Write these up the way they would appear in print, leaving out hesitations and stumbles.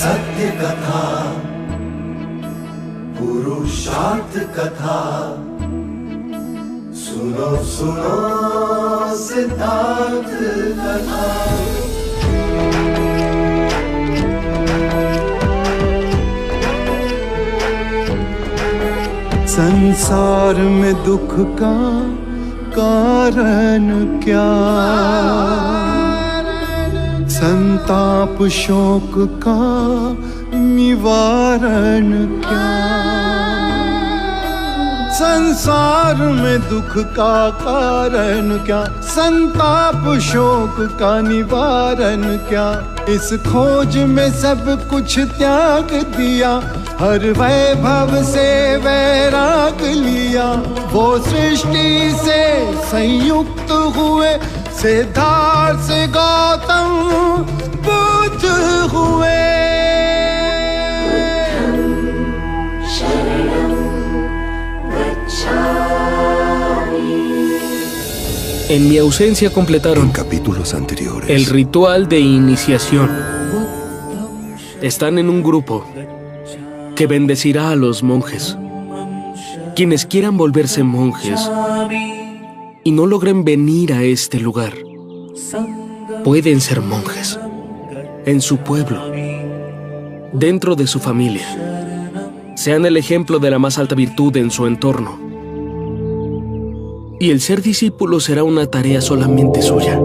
सत्य कथा, पुरुषार्थ कथा, सुनो सुनो सिद्धार्थ कथा। संसार में दुख का कारण क्या, संताप शोक का निवारण क्या। संसार में दुख का कारण क्या, संताप शोक का निवारण क्या। इस खोज में सब कुछ त्याग दिया, हर वैभव से वैराग लिया। वो सृष्टि से संयुक्त हुए, सिद्धार्थ से गौतम बुद्ध हुए। En mi ausencia completaron en capítulos anteriores el ritual de iniciación. Están en un grupo que bendecirá a los monjes. Quienes quieran volverse monjes y no logren venir a este lugar, pueden ser monjes en su pueblo, dentro de su familia. Sean el ejemplo de la más alta virtud en su entorno. Y el ser discípulo será una tarea solamente suya.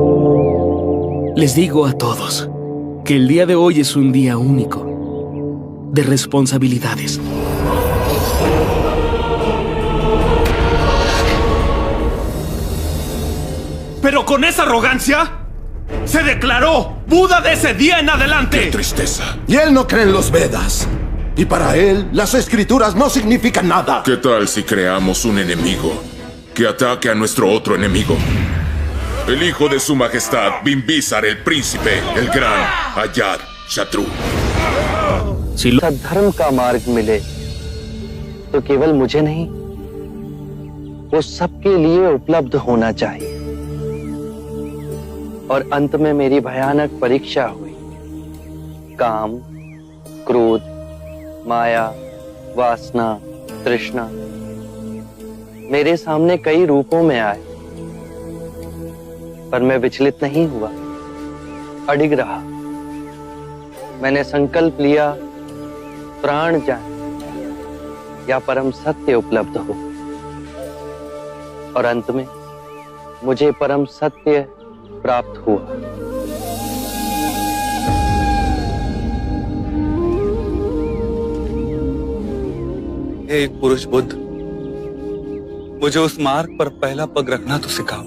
Les digo a todos que el día de hoy es un día único de responsabilidades. Pero con esa arrogancia se declaró Buda de ese día en adelante. ¡Qué tristeza! Y él no cree en los Vedas. Y para él, las escrituras no significan nada. ¿Qué tal si creamos un enemigo que ataque a nuestro otro enemigo? El hijo de su majestad, Bimbisar, el príncipe, el gran Ayat Shatru. Si धर्म का मार्ग मिले तो केवल मुझे नहीं, वो सबके लिए उपलब्ध होना चाहिए। और अंत में मेरी भयानक परीक्षा हुई। काम, क्रोध, माया, वासना, तृष्णा मेरे सामने कई रूपों में आए, पर मैं विचलित नहीं हुआ, अडिग रहा। मैंने संकल्प लिया, प्राण जाए या परम सत्य उपलब्ध हो। और अंत में मुझे परम सत्य प्राप्त हुआ। हे पुरुष बुद्ध, मुझे उस मार्ग पर पहला पग रखना तो सिखाओ।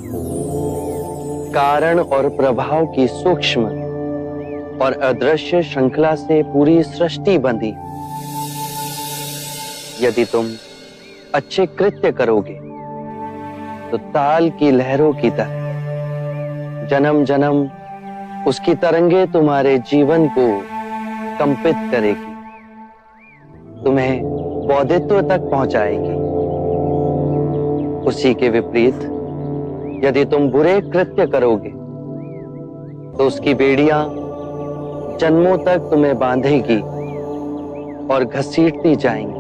कारण और प्रभाव की सूक्ष्म और अदृश्य श्रृंखला से पूरी सृष्टि बंधी। यदि तुम अच्छे कृत्य करोगे तो ताल की लहरों की तरह जन्म जन्म उसकी तरंगे तुम्हारे जीवन को कंपित करेगी, तुम्हें बौद्धित्व तक पहुंचाएगी। उसी के विपरीत यदि तुम बुरे कृत्य करोगे तो उसकी बेड़ियां जन्मों तक तुम्हें बांधेगी और घसीटती जाएंगी।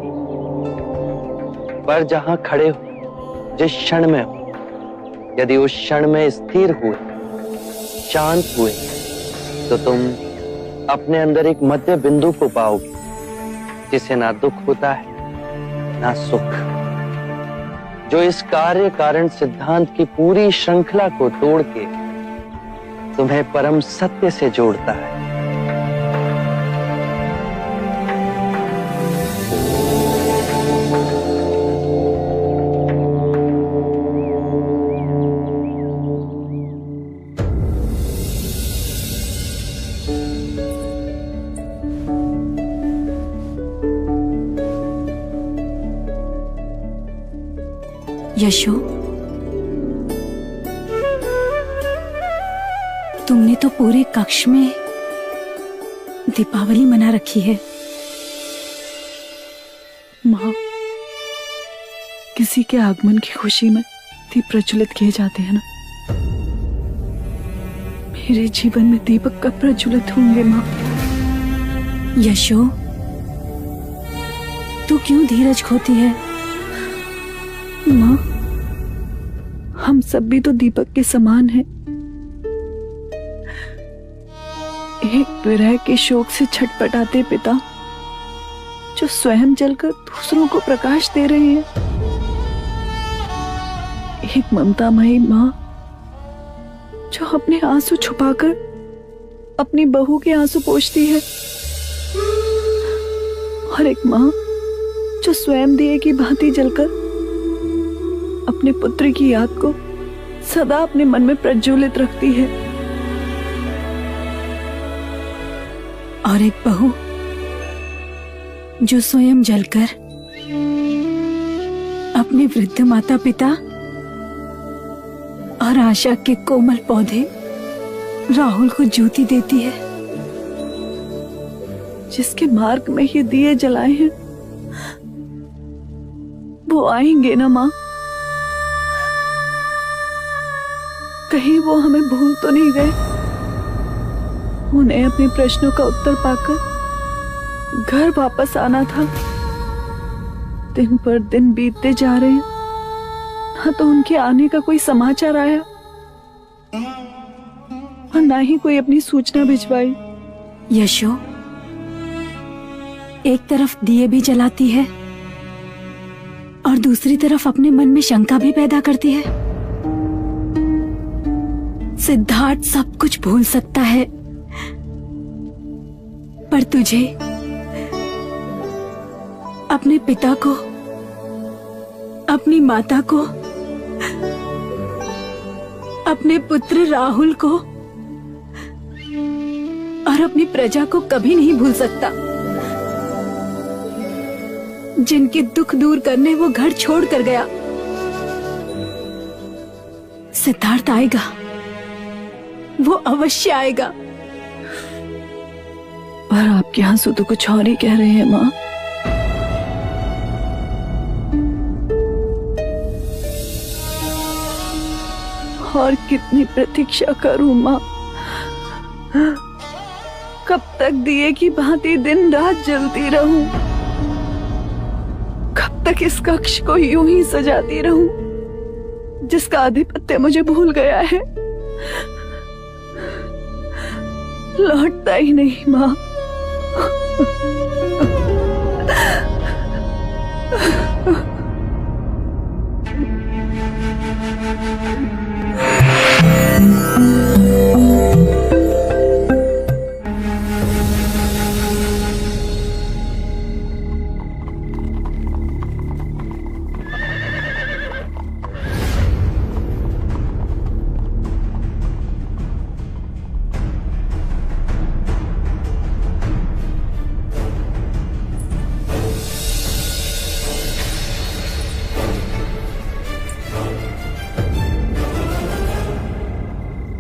पर जहां खड़े हो, जिस क्षण में हो, यदि उस क्षण में स्थिर हुए, शांत हुए, तो तुम अपने अंदर एक मध्य बिंदु को पाओगे जिसे ना दुख होता है ना सुख, जो इस कार्य कारण सिद्धांत की पूरी श्रृंखला को तोड़ के तुम्हें परम सत्य से जोड़ता है। यशो, तुमने तो पूरे कक्ष में दीपावली मना रखी है। माँ, किसी के आगमन की खुशी में दीप प्रज्वलित किए जाते हैं ना। मेरे जीवन में दीपक कब प्रज्वलित होंगे माँ? यशो, तू क्यों धीरज खोती है? माँ, हम सब भी तो दीपक के समान हैं। एक विरह के शोक से छटपटाते पिता जो स्वयं जलकर दूसरों को प्रकाश दे रहे हैं। एक ममतामयी माँ जो अपने आंसू छुपाकर अपनी बहू के आंसू पोंछती है। और एक माँ जो स्वयं दिए की भांति जलकर अपने पुत्र की याद को सदा अपने मन में प्रज्वलित रखती है। और एक बहू जो स्वयं जलकर अपने वृद्ध माता पिता और आशा के कोमल पौधे राहुल को ज्योति देती है। जिसके मार्ग में ये दिए जलाए हैं वो आएंगे ना माँ? कहीं वो हमें भूल तो नहीं गए? उन्हें अपने प्रश्नों का उत्तर पाकर घर वापस आना था। दिन पर दिन बीतते जा रहे हैं, ना तो उनके आने का कोई समाचार आया और ना ही कोई अपनी सूचना भिजवाई। यशो, एक तरफ दिए भी जलाती है और दूसरी तरफ अपने मन में शंका भी पैदा करती है। सिद्धार्थ सब कुछ भूल सकता है, पर तुझे अपने पिता को, अपनी माता को, अपने पुत्र राहुल को और अपनी प्रजा को कभी नहीं भूल सकता। जिनके दुख दूर करने वो घर छोड़ कर गया। सिद्धार्थ आएगा, वो अवश्य आएगा। पर आपके आंसू तो कुछ और ही कह रहे हैं माँ। और कितनी प्रतीक्षा करूं माँ? कब तक दिए की भांति दिन रात जलती रहूं? कब तक इस कक्ष को यूं ही सजाती रहूं जिसका आधिपत्य मुझे भूल गया है? लौटता ही नहीं माँ।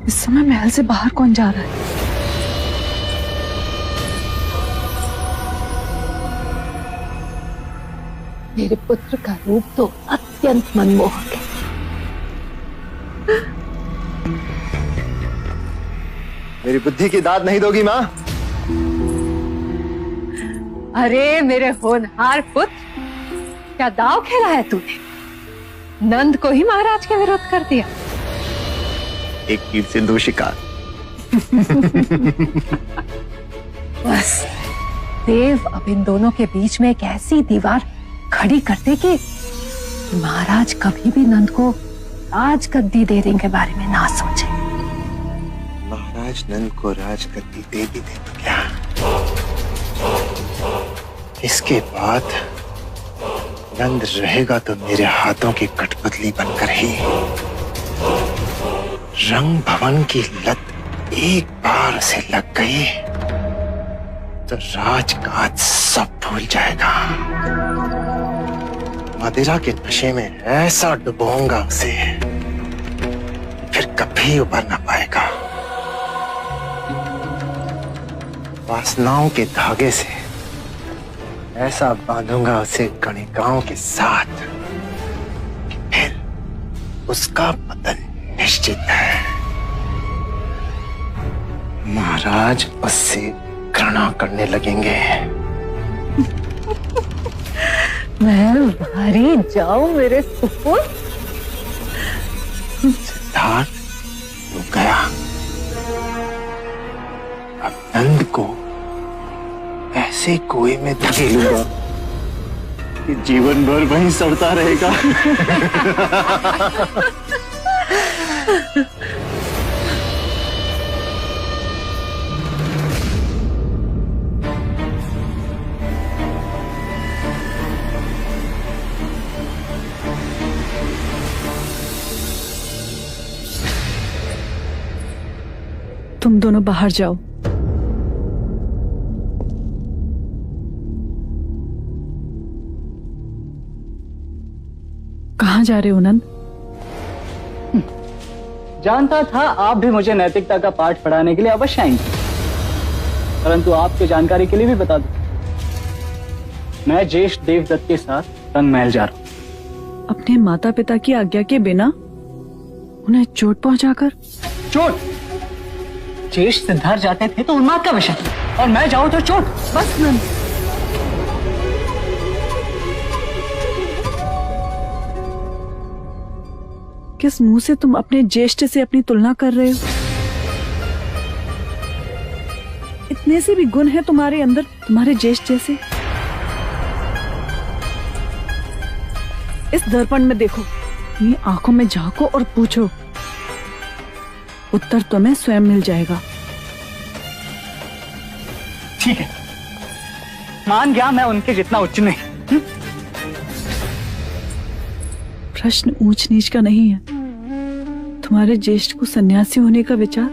इस समय महल से बाहर कौन जा रहा है? मेरे पुत्र का रूप तो अत्यंत मनमोहक है। मेरी बुद्धि की दाद नहीं दोगी माँ? अरे मेरे होनहार पुत्र, क्या दाव खेला है तूने? नंद को ही महाराज के विरोध कर दिया। एक तीर से दो शिकार। बस देव अब इन दोनों के बीच में एक ऐसी दीवार खड़ी करते कि महाराज कभी भी नंद को राजगद्दी देने के बारे में ना सोचे। महाराज नंद को राजगद्दी दे भी दे तो क्या, इसके बाद नंद रहेगा तो मेरे हाथों की कठपुतली बनकर ही। रंग भवन की लत एक बार से लग गई तो राजकाज सब भूल जाएगा। मादिरा के नशे में ऐसा डुबोऊंगा उसे, फिर कभी उबर ना पाएगा। वासनाओं के धागे से ऐसा बांधूंगा उसे गणिकाओं के साथ, फिर उसका पतन निश्चित है। महाराज उससे घृणा करने लगेंगे। मैं भारी जाऊं मेरे सुपुत्र। सिद्धार्थ रुक गया। अब नंद को ऐसे कुएं में धकेलूंगा कि जीवन भर वहीं सड़ता रहेगा। तुम दोनों बाहर जाओ। कहाँ जा रहे हो नंद? जानता था आप भी मुझे नैतिकता का पाठ पढ़ाने के लिए अवश्य आएंगे, परंतु आपके जानकारी के लिए भी बता दूं, मैं ज्येष्ठ देवदत्त के साथ रंग महल जा रहा हूं। अपने माता पिता की आज्ञा के बिना उन्हें चोट पहुंचाकर? चोट? ज्येष्ठ सिद्धार्थ जाते थे तो उन्माद का विषय, और मैं जाऊं तो चोट। बस नंद, किस मुंह से तुम अपने ज्येष्ठ से अपनी तुलना कर रहे हो? इतने से भी गुण है तुम्हारे अंदर तुम्हारे ज्येष्ठ जैसे। इस दर्पण में देखो, ये आंखों में झांको और पूछो, उत्तर तुम्हें स्वयं मिल जाएगा। ठीक है, मान गया मैं उनके जितना उच्च नहीं। प्रश्न ऊंच नीच का नहीं है। तुम्हारे ज्येष्ठ को सन्यासी होने का विचार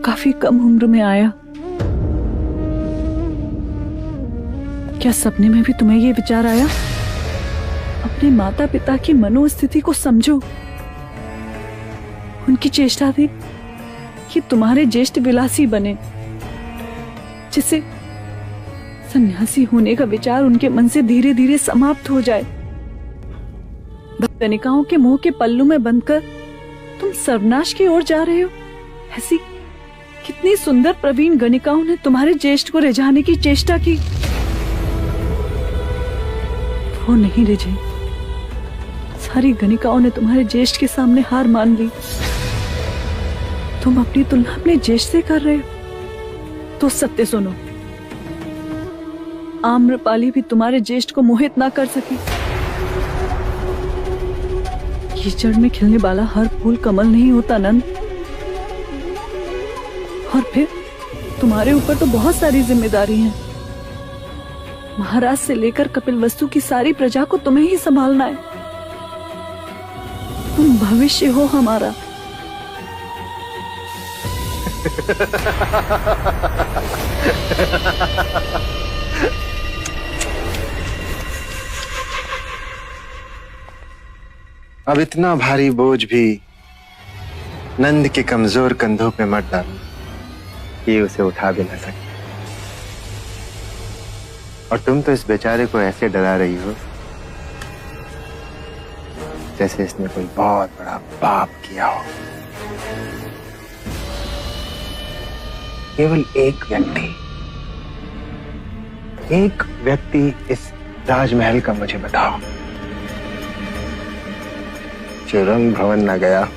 काफी कम उम्र में आया। क्या सपने में भी तुम्हें ये विचार आया? अपने माता पिता की मनोस्थिति को समझो, उनकी चेष्टा थी कि तुम्हारे ज्येष्ठ विलासी बने, जिससे सन्यासी होने का विचार उनके मन से धीरे धीरे समाप्त हो जाए। गणिकाओं के मुंह के पल्लू में बंधकर तुम सर्वनाश की ओर जा रहे हो। ऐसी कितनी सुंदर प्रवीण गणिकाओं ने तुम्हारे ज्येष्ठ को रिझाने की चेष्टा की, वो नहीं रिझे। सारी गणिकाओं ने तुम्हारे ज्येष्ठ के सामने हार मान ली। तुम अपनी तुलना अपने ज्येष्ठ से कर रहे हो तो सत्य सुनो, आम्रपाली भी तुम्हारे ज्येष्ठ को मोहित ना कर सकी। कीचड़ में खिलने वाला हर फूल कमल नहीं होता नंद। और फिर तुम्हारे ऊपर तो बहुत सारी जिम्मेदारी है। महाराज से लेकर कपिलवस्तु की सारी प्रजा को तुम्हें ही संभालना है। तुम भविष्य हो हमारा। अब इतना भारी बोझ भी नंद के कमजोर कंधों पे मत डालो, ये उसे उठा भी ना सके। और तुम तो इस बेचारे को ऐसे डरा रही हो जैसे इसने कोई बहुत बड़ा पाप किया हो। केवल एक व्यक्ति इस राजमहल का मुझे बताओ जो रंग भवन ना गया।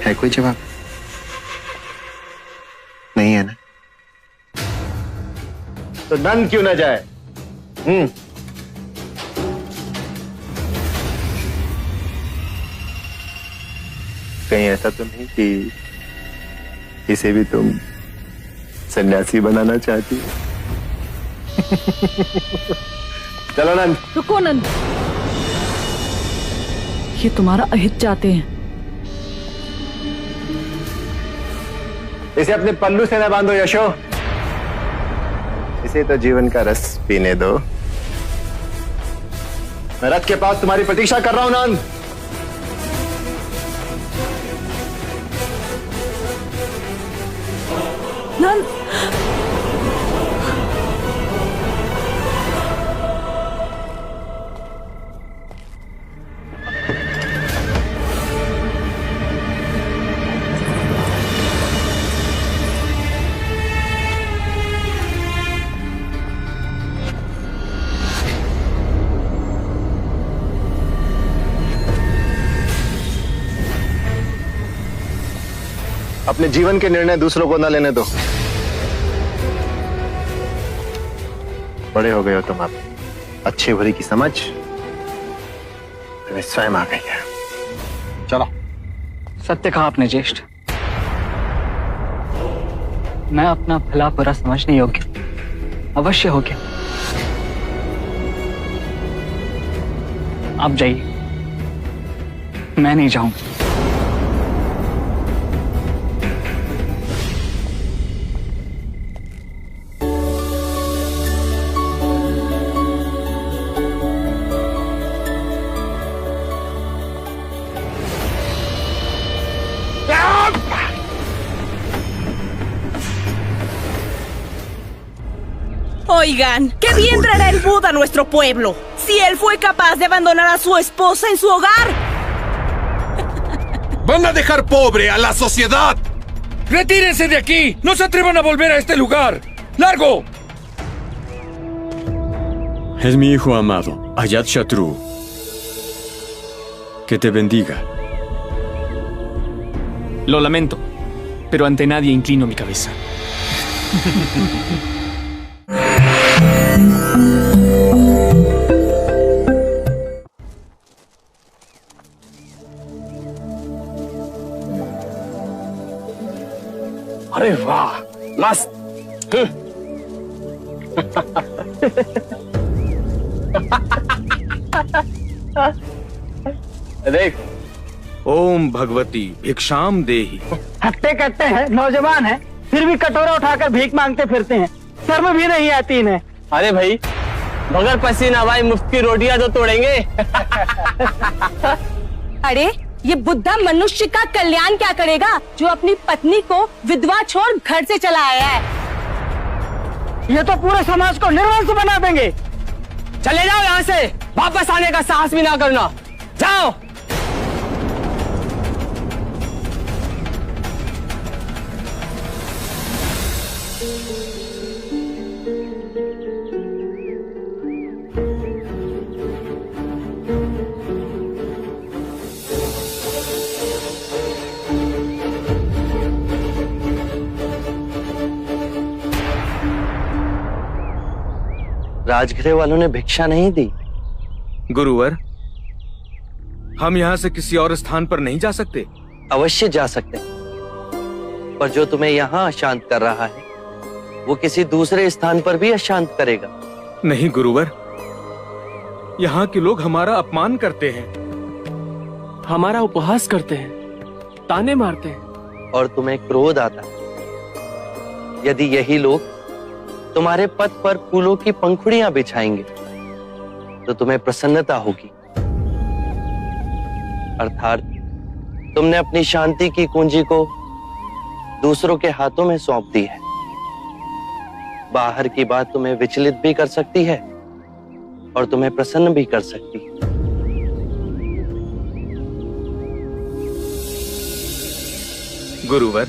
है कोई जवाब? नहीं है ना? तो नंद क्यों ना जाए? कहीं ऐसा तो नहीं कि इसे भी तुम सन्यासी बनाना चाहती हो? चलो नंद। रुको नंद, ये तुम्हारा अहित चाहते हैं। इसे अपने पल्लू से न बांधो यशो। इसे तो जीवन का रस पीने दो। मैं रथ के पास तुम्हारी प्रतीक्षा कर रहा हूं नंद। नंद, अपने जीवन के निर्णय दूसरों को न लेने दो। बड़े हो गए हो तुम, अब अच्छे बुरे की समझ तुम्हें स्वयं आ गई है। चलो। सत्य कहा आपने ज्येष्ठ। मैं अपना भला बुरा समझने योग्य अवश्य हो गया। आप जाइए, मैं नहीं जाऊंगा। Oigan, ¿qué bien traerá el Buda a nuestro pueblo? Si él fue capaz de abandonar a su esposa en su hogar. ¡Van a dejar pobre a la sociedad! ¡Retírense de aquí! ¡No se atrevan a volver a este lugar! ¡Largo! Es mi hijo amado, Ayad Shatru. Que te bendiga. Lo lamento, pero ante nadie inclino mi cabeza. अरे वाह, मस्त। देख, ओम भगवती भिक्षाम देहि। हट्टे कट्टे हैं, नौजवान है, फिर भी कटोरा उठाकर भीख मांगते फिरते हैं। शर्म भी नहीं आती इन्हें। अरे भाई, बगैर पसीना भाई मुफ्त की रोटियां तो तोड़ेंगे। अरे ये बुद्धा मनुष्य का कल्याण क्या करेगा जो अपनी पत्नी को विधवा छोड़ घर से चला आया है। ये तो पूरे समाज को निर्वंश बना देंगे। चले जाओ यहाँ से, वापस आने का साहस भी ना करना। जाओ। राजगृह वालों ने भिक्षा नहीं दी। गुरुवर, हम यहाँ से किसी और स्थान पर नहीं जा सकते? अवश्य जा सकते हैं, पर जो तुम्हें यहाँ अशांत कर रहा है वो किसी दूसरे स्थान पर भी अशांत करेगा। नहीं गुरुवर, यहाँ के लोग हमारा अपमान करते हैं, हमारा उपहास करते हैं, ताने मारते हैं, और तुम्हें क्रोध आता है। यदि यही लोग तुम्हारे पथ पर फूलों की पंखुड़ियां बिछाएंगे तो तुम्हें प्रसन्नता होगी। अर्थात तुमने अपनी शांति की कुंजी को दूसरों के हाथों में सौंप दी है। बाहर की बात तुम्हें विचलित भी कर सकती है और तुम्हें प्रसन्न भी कर सकती है। गुरुवर,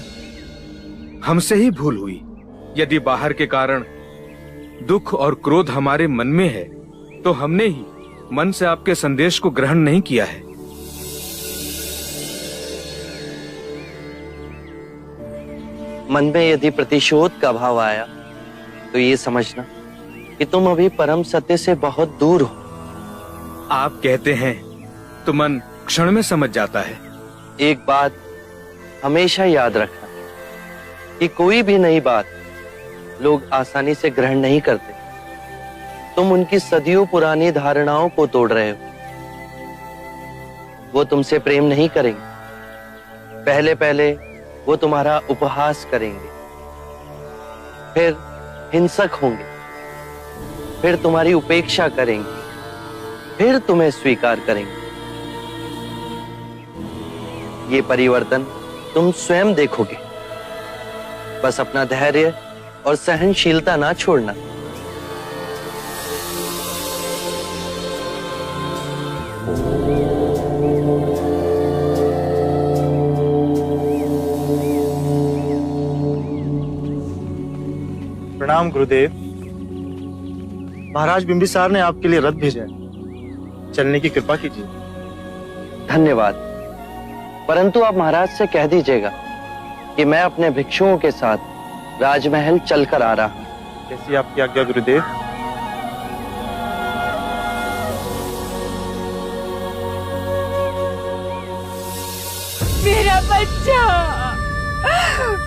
हमसे ही भूल हुई। यदि बाहर के कारण दुख और क्रोध हमारे मन में है तो हमने ही मन से आपके संदेश को ग्रहण नहीं किया है। मन में यदि प्रतिशोध का भाव आया तो ये समझना कि तुम अभी परम सत्य से बहुत दूर हो। आप कहते हैं तो मन क्षण में समझ जाता है। एक बात हमेशा याद रखना कि कोई भी नई बात लोग आसानी से ग्रहण नहीं करते। तुम उनकी सदियों पुरानी धारणाओं को तोड़ रहे हो। वो तुमसे प्रेम नहीं करेंगे। पहले पहले वो तुम्हारा उपहास करेंगे, फिर हिंसक होंगे फिर तुम्हारी उपेक्षा करेंगे, फिर तुम्हें स्वीकार करेंगे। ये परिवर्तन तुम स्वयं देखोगे। बस अपना धैर्य और सहनशीलता ना छोड़ना। प्रणाम गुरुदेव। महाराज बिंबिसार ने आपके लिए रथ भेजा है, चलने की कृपा कीजिए। धन्यवाद, परंतु आप महाराज से कह दीजिएगा कि मैं अपने भिक्षुओं के साथ राजमहल चलकर आ रहा हूं। जैसी आपकी आज्ञा गुरुदेव। मेरा बच्चा,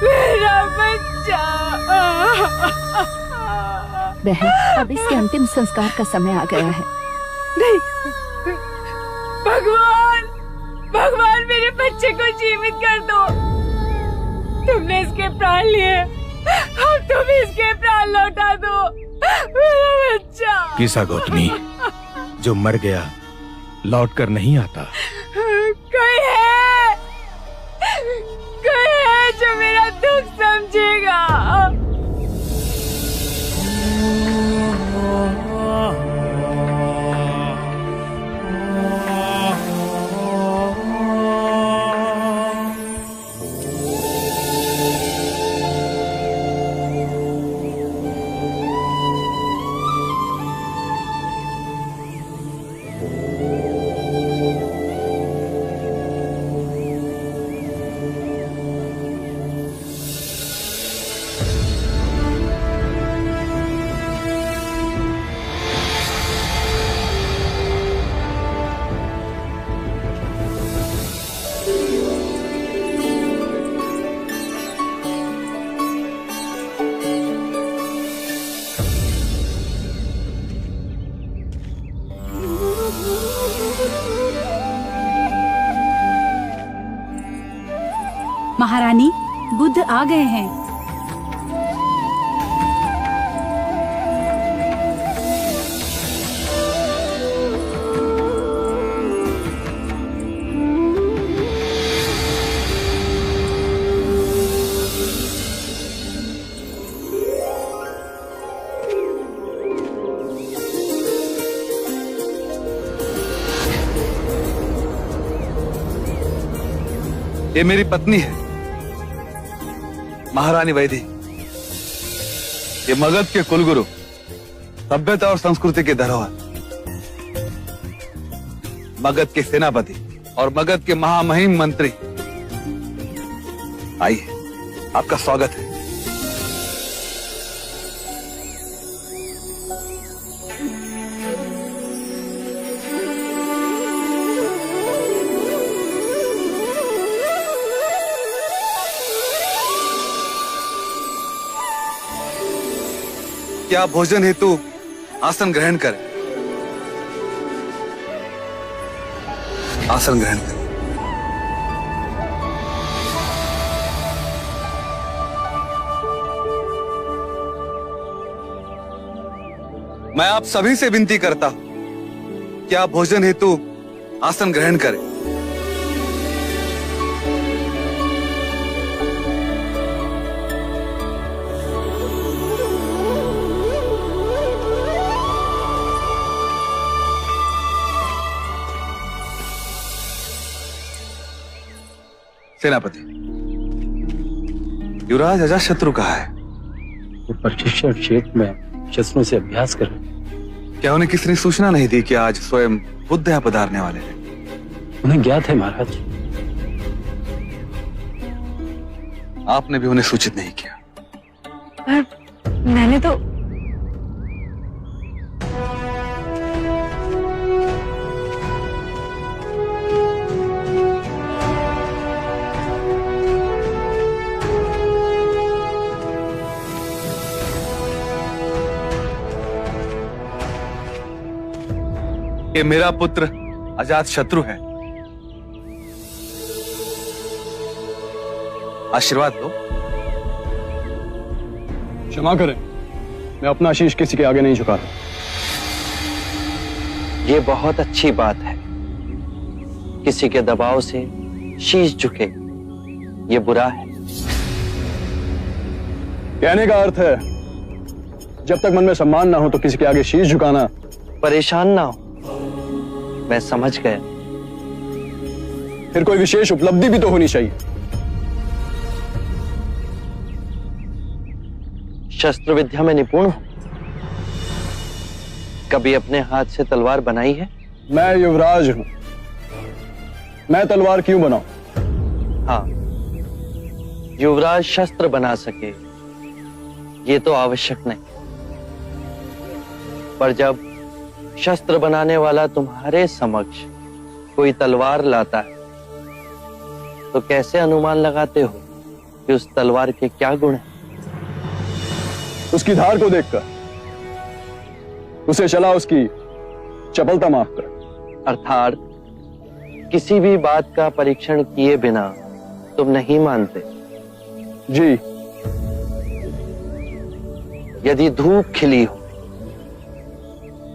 मेरा बच्चा। बहन, अब इसके अंतिम संस्कार का समय आ गया है। नहीं, भगवान, भगवान मेरे बच्चे को जीवित कर दो। तुमने इसके प्राण लिए, अब तुम इसके प्राण लौटा दो। मेरा बच्चा। किसा गौतमी, जो मर गया लौट कर नहीं आता। कोई है जो मेरा दुख समझेगा। महारानी, बुद्ध आ गए हैं। ये मेरी पत्नी है, महारानी वैदी। ये मगध के कुलगुरु, सभ्यता और संस्कृति के धरोहर, मगध के सेनापति और मगध के महामहिम मंत्री। आइए, आपका स्वागत है। क्या भोजन हेतु आसन ग्रहण करें? आसन ग्रहण करें। मैं आप सभी से विनती करता हूं कि आप भोजन हेतु आसन ग्रहण करें। सेनापति, युवराज अजातशत्रु कहाँ है? वो प्रशिक्षण क्षेत्र में शस्त्रों से अभ्यास कर रहे। क्या उन्हें किसी ने सूचना नहीं दी कि आज स्वयं बुद्ध यहाँ पधारने वाले हैं? उन्हें ज्ञात है महाराज। आपने भी उन्हें सूचित नहीं किया? पर मैंने तो ये मेरा पुत्र अजातशत्रु है। आशीर्वाद दो। क्षमा करें, मैं अपना शीश किसी के आगे नहीं झुका रहा। ये बहुत अच्छी बात है। किसी के दबाव से शीश झुके, ये बुरा है। कहने का अर्थ है जब तक मन में सम्मान ना हो तो किसी के आगे शीश झुकाना। परेशान ना हो, मैं समझ गया। फिर कोई विशेष उपलब्धि भी तो होनी चाहिए। शस्त्र विद्या में निपुण हो? कभी अपने हाथ से तलवार बनाई है? मैं युवराज हूं, मैं तलवार क्यों बनाऊं? हाँ, युवराज शस्त्र बना सके ये तो आवश्यक नहीं, पर जब शस्त्र बनाने वाला तुम्हारे समक्ष कोई तलवार लाता है तो कैसे अनुमान लगाते हो कि उस तलवार के क्या गुण हैं? उसकी धार को देखकर, उसे चला उसकी चपलता माफ कर। अर्थात किसी भी बात का परीक्षण किए बिना तुम नहीं मानते? जी। यदि धूप खिली हो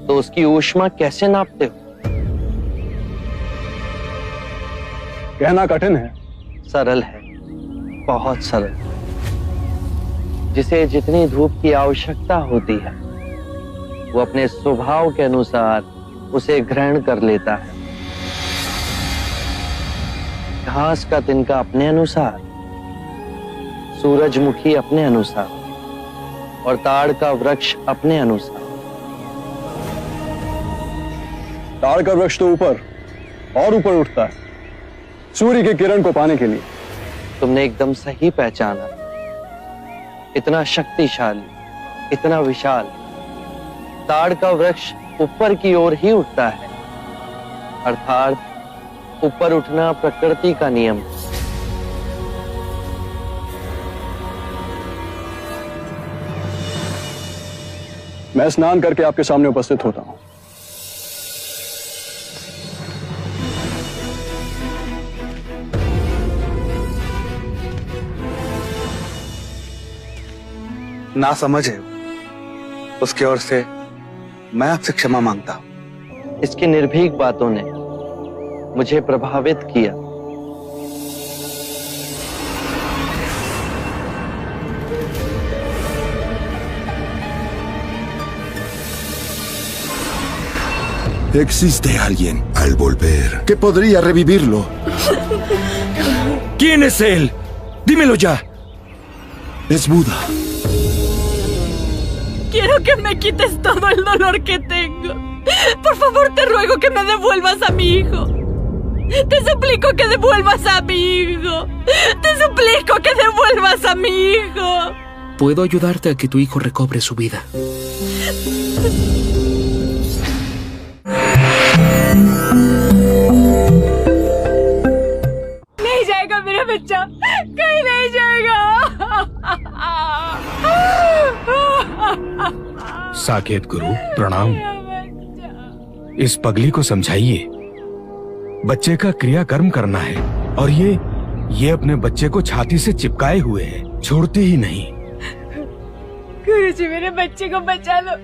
तो उसकी ऊष्मा कैसे नापते हो? कहना कठिन है। सरल है, बहुत सरल। जिसे जितनी धूप की आवश्यकता होती है वो अपने स्वभाव के अनुसार उसे ग्रहण कर लेता है। घास का तिनका अपने अनुसार, सूरजमुखी अपने अनुसार और ताड़ का वृक्ष अपने अनुसार। ताड़ का वृक्ष तो ऊपर और ऊपर उठता है सूर्य के किरण को पाने के लिए। तुमने एकदम सही पहचाना। इतना शक्तिशाली, इतना विशाल, ताड़ का वृक्ष ऊपर की ओर ही उठता है, अर्थात ऊपर उठना प्रकृति का नियम है। मैं स्नान करके आपके सामने उपस्थित होता हूं। ना समझ है उसकी ओर से मैं आपसे क्षमा मांगता हूं। इसकी निर्भीक बातों ने मुझे प्रभावित किया। Existe alguien al volver que podría revivirlo. ¿Quién es él? Dímelo ya. Es Buda. Quiero que me quites todo el dolor que tengo. Por favor, te ruego que me devuelvas a mi hijo. Te suplico que devuelvas a mi hijo. Te suplico que devuelvas a mi hijo. Puedo ayudarte a que tu hijo recobre su vida. नहीं जाएगा मेरा बच्चा, कहीं नहीं जाएगा। साकेत गुरु प्रणाम। इस पगली को समझाइए, बच्चे का क्रियाकर्म करना है और ये अपने बच्चे को छाती से चिपकाए हुए है, छोड़ते ही नहीं। गुरुजी, मेरे बच्चे को बचा लो,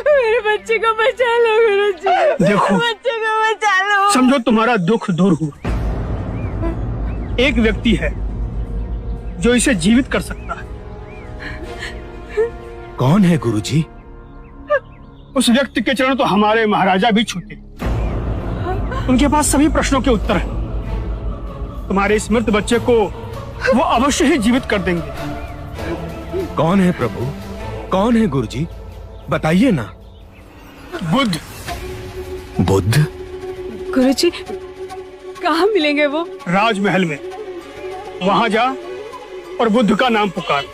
मेरे बच्चे को बचा लो गुरुजी। देखो, बच्चे को बचा लो। समझो तुम्हारा दुख दूर हुआ। एक व्यक्ति है जो इसे जीवित कर सकता है। कौन है गुरुजी? उस व्यक्ति के चरण तो हमारे महाराजा भी छूते। उनके पास सभी प्रश्नों के उत्तर हैं। तुम्हारे इस मृत बच्चे को वो अवश्य ही जीवित कर देंगे। कौन है प्रभु? कौन है गुरुजी? बताइए ना। बुद्ध। बुद्ध? गुरुजी, कहाँ मिलेंगे वो? राजमहल में। वहां जा और बुद्ध का नाम पुकार।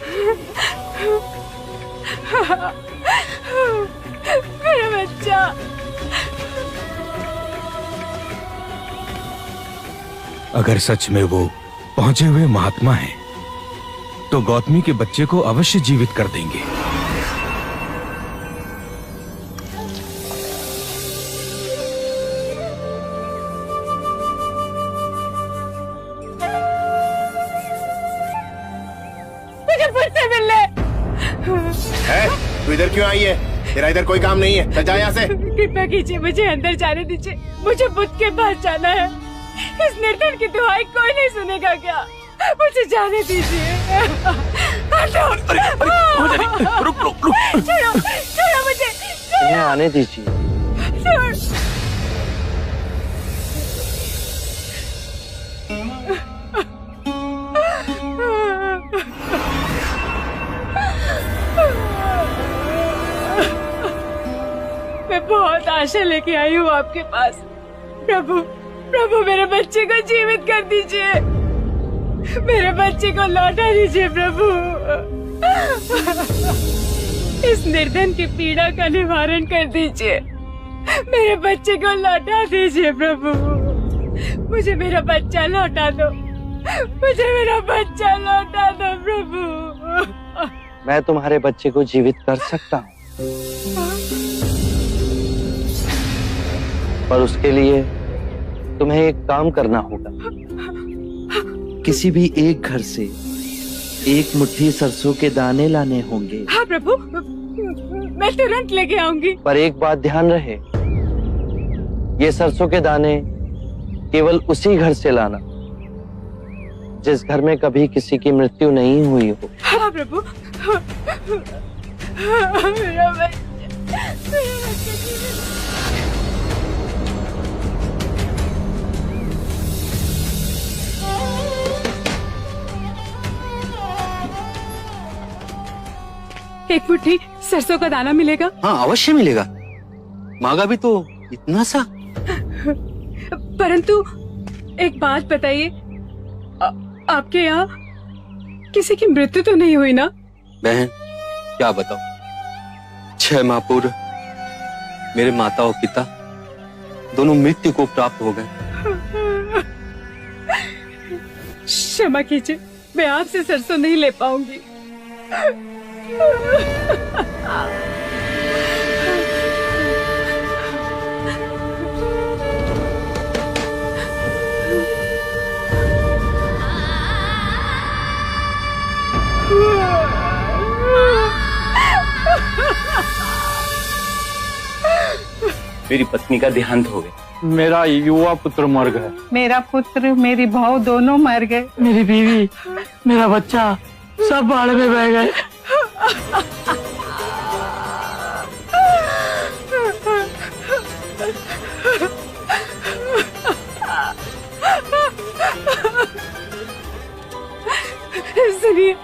मेरा बच्चा। अगर सच में वो पहुंचे हुए महात्मा हैं, तो गौतमी के बच्चे को अवश्य जीवित कर देंगे। मुझे फिर से मिलने। तू इधर क्यों आई है? तेरा इधर कोई काम नहीं है, चल जा यहाँ से। कृपया कीजिए, मुझे अंदर जाने दीजिए। मुझे बुद्ध के पास जाना है। इस निर्धन की दुहाई कोई नहीं सुनेगा क्या? मुझे जाने दीजिए। रुक। छोड़ो मुझे। इन्हें आने दीजिए। मैं बहुत आशा लेके आई हूँ आपके पास। प्रभु मेरे बच्चे को जीवित कर दीजिए। मेरे बच्चे को लौटा दीजिए प्रभु। इस निर्धन की पीड़ा का निवारण कर दीजिए। मेरे बच्चे को लौटा दीजिए प्रभु। मुझे मेरा बच्चा लौटा दो। मुझे मेरा बच्चा लौटा दो प्रभु। मैं तुम्हारे बच्चे को जीवित कर सकता हूँ, पर उसके लिए तुम्हें एक काम करना होगा। किसी भी एक घर से एक मुट्ठी सरसों के दाने लाने होंगे। हाँ प्रभु, मैं तुरंत लेके आऊंगी। पर एक बात ध्यान रहे, ये सरसों के दाने केवल उसी घर से लाना जिस घर में कभी किसी की मृत्यु नहीं हुई हो। हाँ प्रभु। मेरा बच्चा। एक मुट्ठी सरसों का दाना मिलेगा? हाँ अवश्य मिलेगा, मांगा भी तो इतना सा। परंतु एक बात बताइए, आपके यहाँ किसी की मृत्यु तो नहीं हुई ना? बहन क्या बताओ, 6 माह पूर्व मेरे माता और पिता दोनों मृत्यु को प्राप्त हो गए। क्षमा कीजिए, मैं आपसे सरसों नहीं ले पाऊंगी। मेरी पत्नी का देहांत हो गया। मेरा युवा पुत्र मर गया। मेरा पुत्र मेरी बहू दोनों मर गए। मेरी बीवी, मेरा बच्चा सब बाढ़ में बह गए। सुनिए,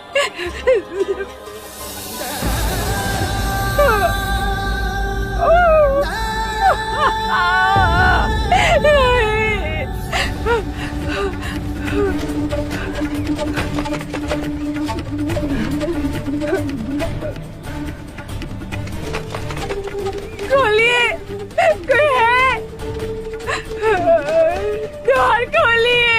खोलिए, कोई है? द्वार खोलिए।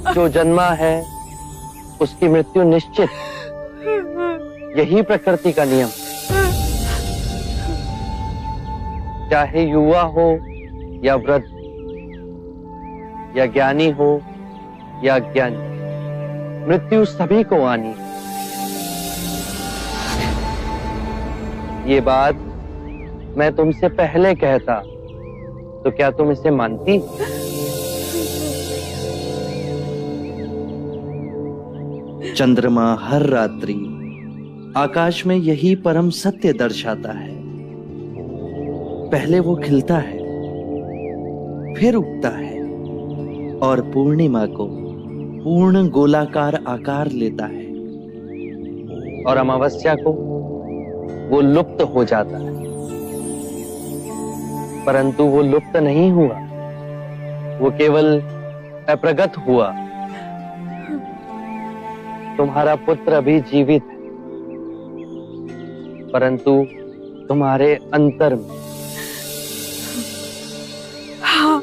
जो जन्मा है उसकी मृत्यु निश्चित, यही प्रकृति का नियम। चाहे युवा हो या वृद्ध, या ज्ञानी हो या अज्ञानी, मृत्यु सभी को आनी। ये बात मैं तुमसे पहले कहता तो क्या तुम इसे मानती? चंद्रमा हर रात्रि आकाश में यही परम सत्य दर्शाता है। पहले वो खिलता है, फिर उगता है और पूर्णिमा को पूर्ण गोलाकार आकार लेता है और अमावस्या को वो लुप्त हो जाता है। परंतु वो लुप्त नहीं हुआ, वो केवल अप्रगट हुआ। तुम्हारा पुत्र अभी जीवित है, परंतु तुम्हारे अंतर में। हाँ,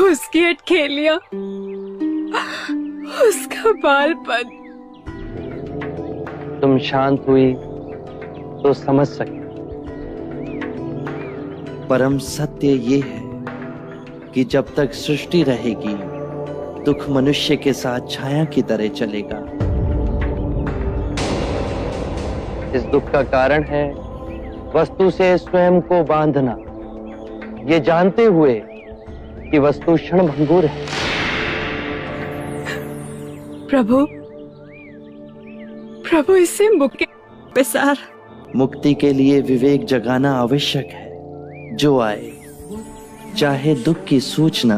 उसकी अटखेलियां, उसका बालपन। तुम शांत हुई तो समझ सके। परम सत्य ये है कि जब तक सृष्टि रहेगी, दुख मनुष्य के साथ छाया की तरह चलेगा। इस दुख का कारण है वस्तु से स्वयं को बांधना, ये जानते हुए कि वस्तु क्षणभंगुर है। प्रभु, प्रभु इससे मुक्ति बेसार। मुक्ति के लिए विवेक जगाना आवश्यक है। जो आए, चाहे दुख की सूचना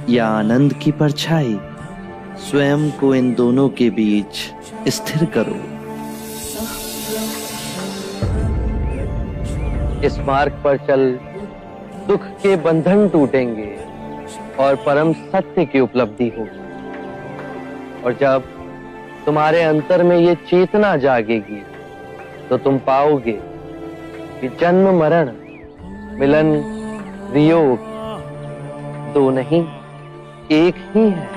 या आनंद की परछाई, स्वयं को इन दोनों के बीच स्थिर करो। इस मार्ग पर चल दुख के बंधन टूटेंगे और परम सत्य की उपलब्धि होगी। और जब तुम्हारे अंतर में ये चेतना जागेगी तो तुम पाओगे कि जन्म मरण, मिलन वियोग दो नहीं, एक ही है।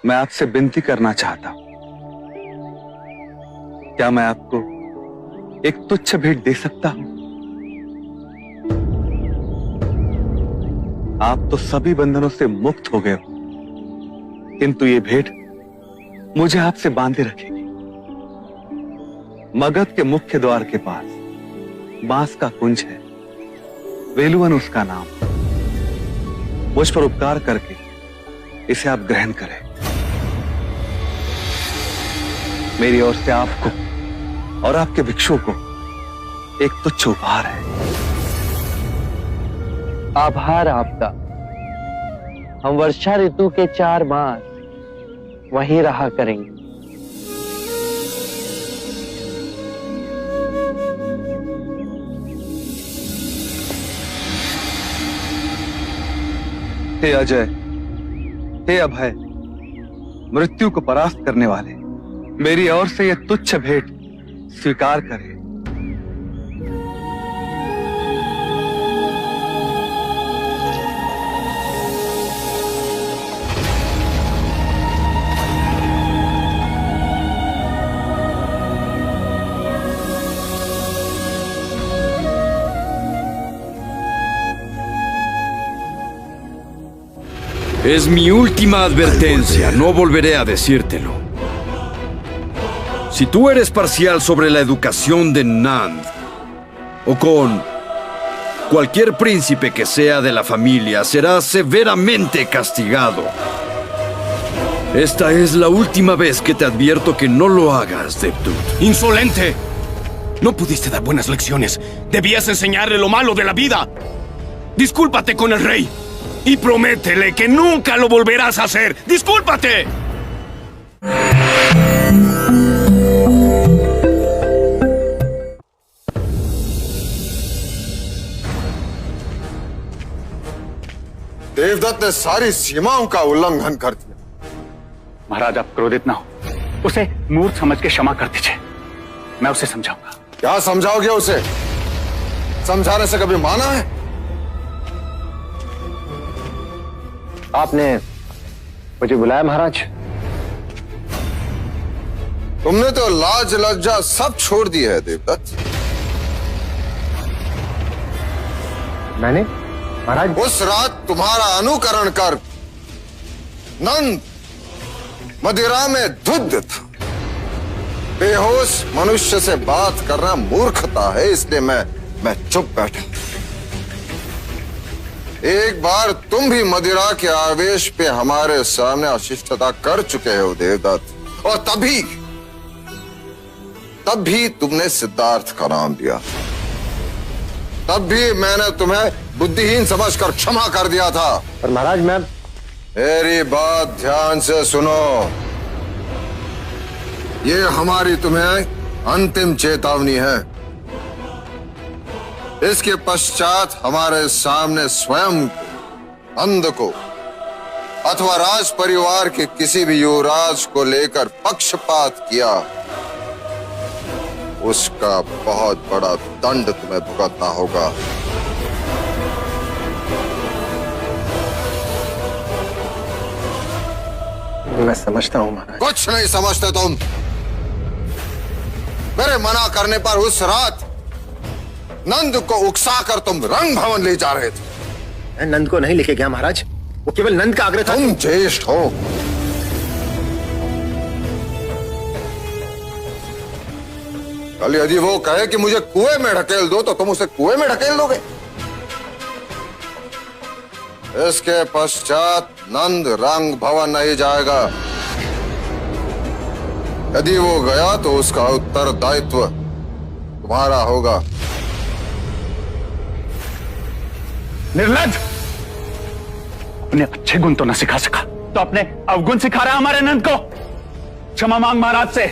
मैं आपसे विनती करना चाहता हूं, क्या मैं आपको एक तुच्छ भेंट दे सकता हूं? आप तो सभी बंधनों से मुक्त हो गए हो, किंतु ये भेंट मुझे आपसे बांधे रखेगी। मगध के मुख्य द्वार के पास बांस का कुंज है, वेलुवन उसका नाम। मुझ पर उपकार करके इसे आप ग्रहण करें। मेरी ओर से आपको और आपके भिक्षुओं को एक तुच्छ उपहार है। आभार आपका। हम वर्षा ऋतु के 4 मास वहीं रहा करेंगे। हे अजय, हे अभय, मृत्यु को परास्त करने वाले, मेरी ओर से यह तुच्छ भेंट स्वीकार करें। Es mi última advertencia, no volveré a decírtelo. Si tú eres parcial sobre la educación de Nand, o con cualquier príncipe que sea de la familia, serás severamente castigado. Esta es la última vez que te advierto que no lo hagas, Devdut. ¡Insolente! No pudiste dar buenas lecciones. Debías enseñarle lo malo de la vida. Discúlpate con el rey. Y prométele que nunca lo volverás a hacer. ¡Discúlpate! Devdutt ने सारी सीमाओं का उल्लंघन कर दिया। महाराज, आप क्रोधित ना हो, उसे मूर्ख समझ के क्षमा कर दीजिए। मैं उसे समझाऊंगा। क्या समझाओगे उसे? समझाने से कभी माना है? आपने मुझे बुलाया महाराज? तुमने तो लाज लज्जा सब छोड़ दी है देवदत्त। मैंने महाराज? उस रात तुम्हारा अनुकरण कर नंद मदिरा में धुत था। बेहोश मनुष्य से बात करना मूर्खता है, इसलिए मैं चुप बैठा। एक बार तुम भी मदिरा के आवेश पे हमारे सामने अशिष्टता कर चुके हो देवदत्त, और तब भी तुमने सिद्धार्थ का नाम लिया। तब भी मैंने तुम्हें बुद्धिहीन समझकर क्षमा कर दिया था। पर महाराज मैं... मेरी बात ध्यान से सुनो। ये हमारी तुम्हें अंतिम चेतावनी है। इसके पश्चात हमारे सामने स्वयं नंद को अथवा राज परिवार के किसी भी युवराज को लेकर पक्षपात किया, उसका बहुत बड़ा दंड तुम्हें भुगतना होगा। मैं समझता हूं महाराज। कुछ नहीं समझते तुम। मेरे मना करने पर उस रात नंद को उकसाकर तुम रंग भवन ले जा रहे थे। मैं नंद को नहीं लेके गया महाराज, वो केवल नंद का आग्रह था। तुम ज्येष्ठ हो। कल यदि वो कहे कि मुझे कुएं में ढकेल दो, तो तुम उसे कुएं में ढकेल दोगे। इसके पश्चात नंद रंग भवन नहीं जाएगा। यदि वो गया तो उसका उत्तरदायित्व तुम्हारा होगा। निर्लज्ज! अपने अच्छे गुण तो न सिखा सका, तो अपने अवगुण सिखा रहा है हमारे नंद को। क्षमा मांग महाराज से,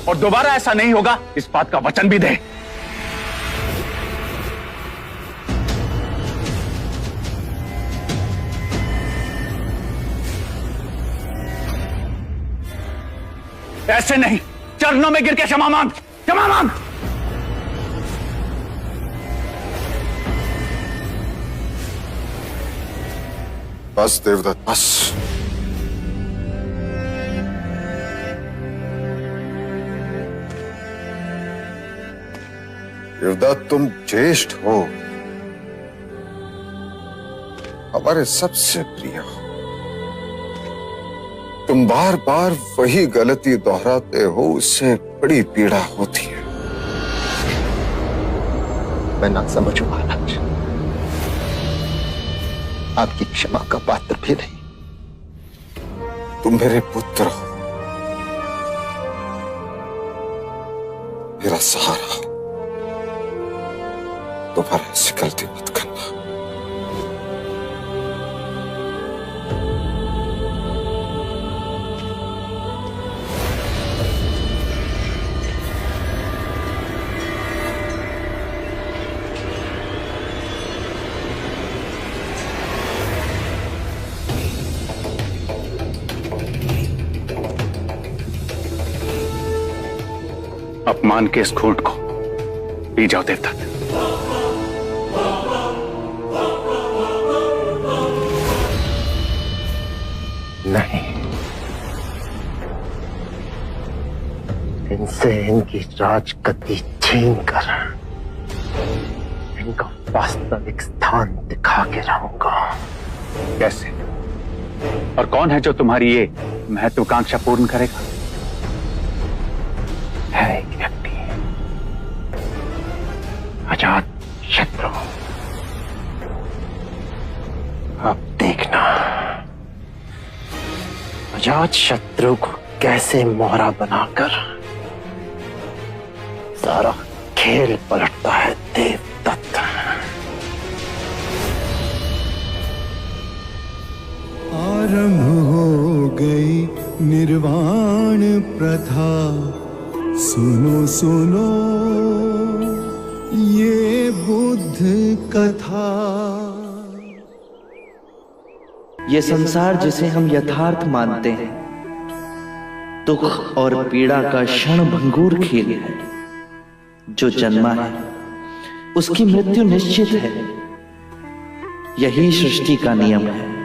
और दोबारा ऐसा नहीं होगा, इस बात का वचन भी दे। ऐसे नहीं, चरणों में गिर के क्षमा मांग, क्षमा मांग। बस देवदत्त, बस। देवदत्त, तुम ज्येष्ठ हो, हमारे सबसे प्रिय हो। तुम बार बार वही गलती दोहराते हो, उससे बड़ी पीड़ा होती है। मैं ना समझू महाराज, आपकी क्षमा का पात्र भी नहीं। तुम मेरे पुत्र हो, मेरा सहारा हो। दोबारा ऐसी गलती मत करना। अपमान के इस घूंट को पी जाओ देवदत्त। नहीं, इनसे इनकी राजगद्दी छीन कर इनका वास्तविक स्थान दिखा के रहूंगा। कैसे? और कौन है जो तुम्हारी ये महत्वाकांक्षा पूर्ण करेगा? है एक व्यक्ति, अजात शत्रु। अब देखना अजात शत्रु को कैसे मोहरा बनाकर सारा खेल पलटता है देवदत्त। आरंभ हो गई निर्वाण प्रथा, सुनो सुनो ये बुद्ध कथा। ये संसार जिसे हम यथार्थ मानते हैं, दुख और पीड़ा का क्षण भंगुर खेल है। जो जन्मा है उसकी मृत्यु निश्चित है। यही सृष्टि का नियम है।